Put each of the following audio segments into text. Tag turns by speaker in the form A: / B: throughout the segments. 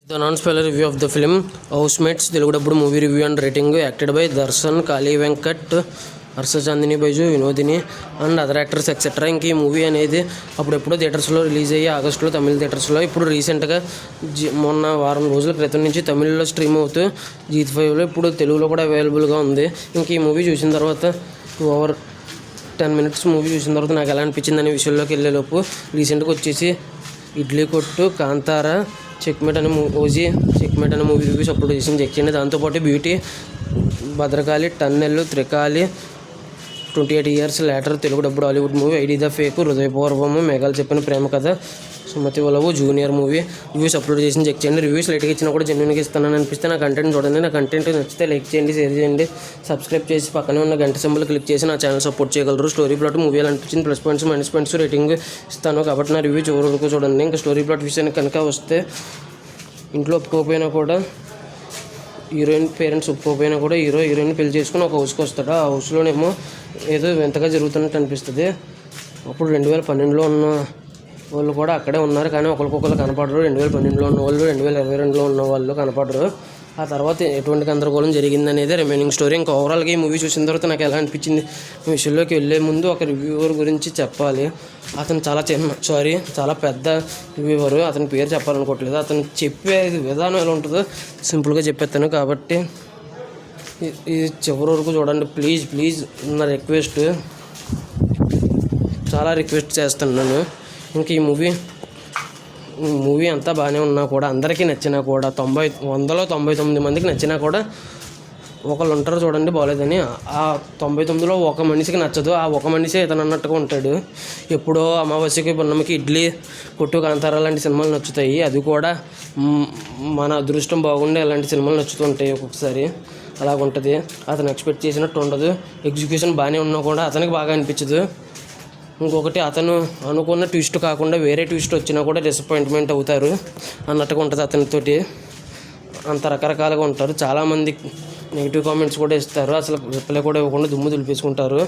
A: The non-spoiler review of the film Housemates Telugu dubbed movie review and rating acted by Darshan, Kaali Venkat, Harsha Chandini Baiju, Vinodhini and other actors etcetera. ఇంక ఈ movie అనేది అప్పుడెప్పుడో థియేటర్స్లో release అయ్యి ఆగస్టులో తమిళ థియేటర్స్లో, ఇప్పుడు రీసెంట్గా మొన్న వారం రోజుల క్రితం నుంచి తమిళ్లో స్ట్రీమ్ అవుతూ Zee5లో ఇప్పుడు తెలుగులో కూడా అవైలబుల్గా ఉంది. ఇంక ఈ మూవీ చూసిన తర్వాత 2 hours 10 minutes మూవీ చూసిన తర్వాత నాకు ఎలా అనిపించింది అనే విషయంలోకి వెళ్ళేలోపు రీసెంట్గా వచ్చేసి ఇడ్లీ కొట్టు, కాంతార, చెక్మేట్ అనే ఓజీ చెక్మేట్ అనే మూవీ రివ్యూస్ అప్పుడు చేసింది చెక్ చేయండి. దాంతోపాటు beauty, Bhadrakali, tunnel, Trikali, 28 years later Telugu dubbed Hollywood movie, ID the fake, Hridayapoorvam, Meghalu Cheppina Prema Katha, Sumathi Valavu, junior movie reviews upload చేసి చెక్ చేయండి. రివ్యూస్ లైట్గా ఇచ్చినా కూడా జెన్యున్గా ఇస్తానని అనిపిస్తే నా కంటెంట్ చూడండి. నా కంటెంట్ నచ్చితే లైక్ చేయండి, షేర్ చేయండి, సబ్స్క్రైబ్ చేసి పక్కనే ఉన్న గంట సింబల్ క్లిక్ చేసి నా ఛానల్ సపోర్ట్ చేయగలరు. స్టోరీ ప్లాట్ మూవీ ఎలా అనిపించింది, plus points minus points rating ఇస్తాను కాబట్టి నా రివ్యూ చివరి వరకు చూడండి. ఇంకా స్టోరీ ప్లాట్ విషయానికి కనుక వస్తే, ఇంట్లో ఒప్పుకోకపోయినా కూడా హీరోయిన్ పేరెంట్స్ ఒప్పుకోకపోయినా కూడా హీరోయిన్ పెళ్లి చేసుకుని ఒక హౌస్కి వస్తాడు. ఆ హౌస్లోనేమో ఏదో వింతగా జరుగుతున్నట్టు అనిపిస్తుంది. అప్పుడు 2012లో ఉన్న వాళ్ళు కూడా అక్కడే ఉన్నారు, కానీ ఒకరికొకరు కనపడరు. 2012లో ఉన్న వాళ్ళు 2022లో ఉన్న వాళ్ళు కనపడరు. ఆ తర్వాత ఎటువంటి గందరగోళం జరిగింది అనేది రిమైనింగ్ స్టోరీ. ఇంకా ఓవరాల్గా ఈ మూవీ చూసిన తర్వాత నాకు ఎలా అనిపించింది విషయంలోకి వెళ్ళే ముందు ఒక రివ్యూవర్ గురించి చెప్పాలి. అతను చాలా పెద్ద రివ్యూవర్. అతని పేరు చెప్పాలనుకోవట్లేదు. అతను చెప్పే విధానం ఎలా ఉంటుందో సింపుల్గా చెప్పేస్తాను కాబట్టి ఇది చివరి వరకు చూడండి ప్లీజ్. నా రిక్వెస్ట్, చాలా రిక్వెస్ట్ చేస్తున్నాను. ఇంక ఈ మూవీ అంతా బాగానే ఉన్నా కూడా, అందరికీ నచ్చినా కూడా, 100లో 99 మందికి నచ్చినా కూడా ఒకళ్ళు ఉంటారు చూడండి బాగోలేదని. ఆ 99లో ఒక మనిషికి నచ్చదు. ఆ ఒక మనిషే ఇతను అన్నట్టుగా ఉంటాడు. ఎప్పుడో అమావాస్యకి, పున్నమికి ఇడ్లీ కొట్టు, కాంతార లాంటి సినిమాలు నచ్చుతాయి. అది కూడా మన అదృష్టం బాగుండే అలాంటి సినిమాలు నచ్చుతుంటాయి ఒక్కొక్కసారి. అలాగుంటుంది. అతను ఎక్స్పెక్ట్ చేసినట్టు ఉండదు. ఎగ్జిక్యూషన్ బాగానే ఉన్నా కూడా అతనికి బాగా అనిపించదు. ఇంకొకటి, అతను అనుకున్న ట్విస్ట్ కాకుండా వేరే ట్విస్ట్ వచ్చినా కూడా డిసప్పాయింట్మెంట్ అవుతారు అన్నట్టుగా ఉంటుంది అతనితోటి. అంత రకరకాలుగా ఉంటారు. చాలామంది నెగిటివ్ కామెంట్స్ కూడా ఇస్తారు. అసలు రిప్లై కూడా ఇవ్వకుండా దుమ్ము దులిపేసుకుంటారు.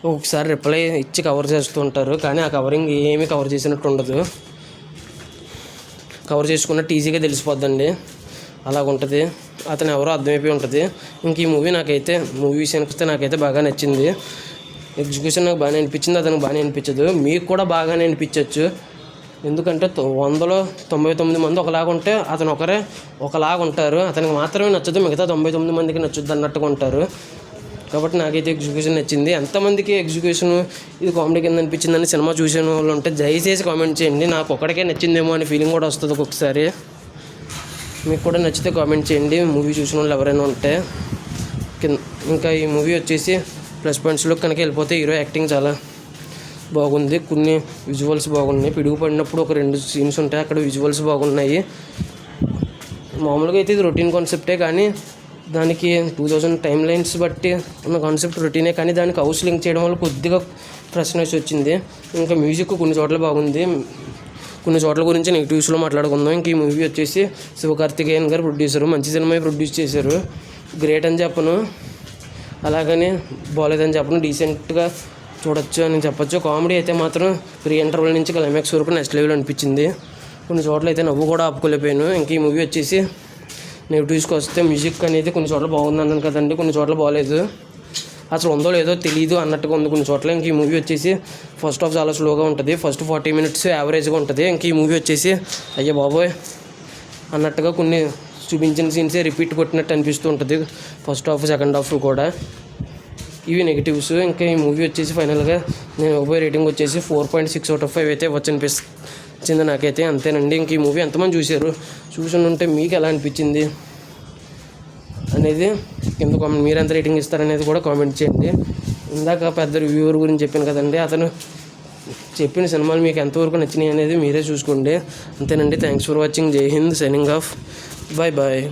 A: ఒక్కొక్కసారి రిప్లై ఇచ్చి కవర్ చేస్తూ ఉంటారు, కానీ ఆ కవరింగ్ ఏమీ కవర్ చేసినట్టు ఉండదు. కవర్ చేసుకున్నట్టు ఈజీగా తెలిసిపోద్దండి. అలాగుంటుంది. అతను ఎవరో అర్థమైపోయి ఉంటుంది. ఇంక ఈ మూవీ విషయానికి వస్తే నాకైతే బాగా నచ్చింది. ఎగ్జిక్యూషన్ నాకు బాగానే అనిపించింది, అతనికి బాగానే అనిపించదు. మీకు కూడా బాగానే అనిపించవచ్చు. ఎందుకంటే 100లో 99 మంది ఒకలాగా ఉంటే అతను ఒకలాగా ఉంటారు. అతనికి మాత్రమే నచ్చదు, మిగతా 99 మందికి నచ్చుద్ది అన్నట్టుగా ఉంటారు. కాబట్టి నాకైతే ఎగ్జిక్యూషన్ నచ్చింది. ఎంతమందికి ఎగ్జిక్యూషన్ ఇది కామెడీ కింద అనిపించిందని సినిమా చూసిన వాళ్ళు ఉంటే దయచేసి కామెంట్ చేయండి. నాకు ఒక్కడికే నచ్చిందేమో అనే ఫీలింగ్ కూడా వస్తుంది ఒక్కొక్కసారి. మీకు కూడా నచ్చితే కామెంట్ చేయండి, మూవీ చూసిన వాళ్ళు ఎవరైనా ఉంటే. ఇంకా ఈ మూవీ వచ్చేసి ప్లస్ పాయింట్స్లో కనుక వెళ్ళిపోతే, హీరో యాక్టింగ్ చాలా బాగుంది. కొన్ని విజువల్స్ బాగున్నాయి. పిడుగు పడినప్పుడు ఒక 2 సీన్స్ ఉంటాయి, అక్కడ విజువల్స్ బాగున్నాయి. మామూలుగా అయితే ఇది రొటీన్ కాన్సెప్టే, కానీ దానికి 2000 టైమ్ లైన్స్ బట్టి ఉన్న కాన్సెప్ట్ రొటీనే, కానీ దానికి హౌస్ లింక్ చేయడం వల్ల కొద్దిగా ఫ్రెష్నెస్ వచ్చింది. ఇంకా మ్యూజిక్ కొన్ని చోట్ల బాగుంది, కొన్ని చోట్ల గురించి నెగిటివ్స్లో మాట్లాడుకుందాం. ఇంక ఈ మూవీ వచ్చేసి శివకార్తికేయన్ గారు ప్రొడ్యూసరు. మంచి సినిమా ప్రొడ్యూస్ చేశారు. గ్రేట్ అని చెప్పను, అలాగని బాగోలేదని చెప్పను, డీసెంట్గా చూడొచ్చు అని చెప్పొచ్చు. కామెడీ అయితే మాత్రం ప్రీ ఇంటర్వల్ నుంచి క్లైమాక్స్ వరకు నెక్స్ట్ లెవెల్ అనిపించింది. కొన్ని చోట్ల అయితే నవ్వు కూడా ఆపుకోలేకపోయాను. ఇంక ఈ మూవీ వచ్చేసి నెగిటివ్స్కి వస్తే, మ్యూజిక్ అనేది కొన్ని చోట్ల బాగుంది అన్నాను కదండి, కొన్ని చోట్ల బాగోలేదు. అసలు ఉందో లేదో తెలియదు అన్నట్టుగా ఉంది కొన్ని చోట్ల. ఇంక ఈ మూవీ వచ్చేసి ఫస్ట్ హాఫ్ చాలా స్లోగా ఉంటుంది. ఫస్ట్ 40 minutes యావరేజ్గా ఉంటుంది. ఇంక ఈ మూవీ వచ్చేసి అయ్యో బాబోయ్ అన్నట్టుగా కొన్ని చూపించిన సీన్సే రిపీట్ కొట్టినట్టు అనిపిస్తూ ఉంటుంది. ఫస్ట్ హాఫ్, సెకండ్ హాఫ్ కూడా. ఇవి నెగిటివ్స్. ఇంకా ఈ మూవీ వచ్చేసి ఫైనల్గా నేను ఇవ్వబోయే రేటింగ్ వచ్చేసి 4.6 out of 5 అయితే అనిపించింది నాకైతే. అంతేనండి. ఇంక ఈ మూవీ ఎంతమంది చూసి ఉంటే మీకు ఎలా అనిపించింది అనేది కింద కామెంట్, మీరు ఎంత రేటింగ్ ఇస్తారనేది కూడా కామెంట్ చేయండి. ఇందాక పెద్ద రివ్యూవర్ గురించి చెప్పాను కదండి, అతను చెప్పిన సినిమాలు మీకు ఎంతవరకు నచ్చినాయి అనేది మీరే చూసుకోండి. అంతేనండి. Thanks for watching. జై హింద్. Signing off. బాయ్.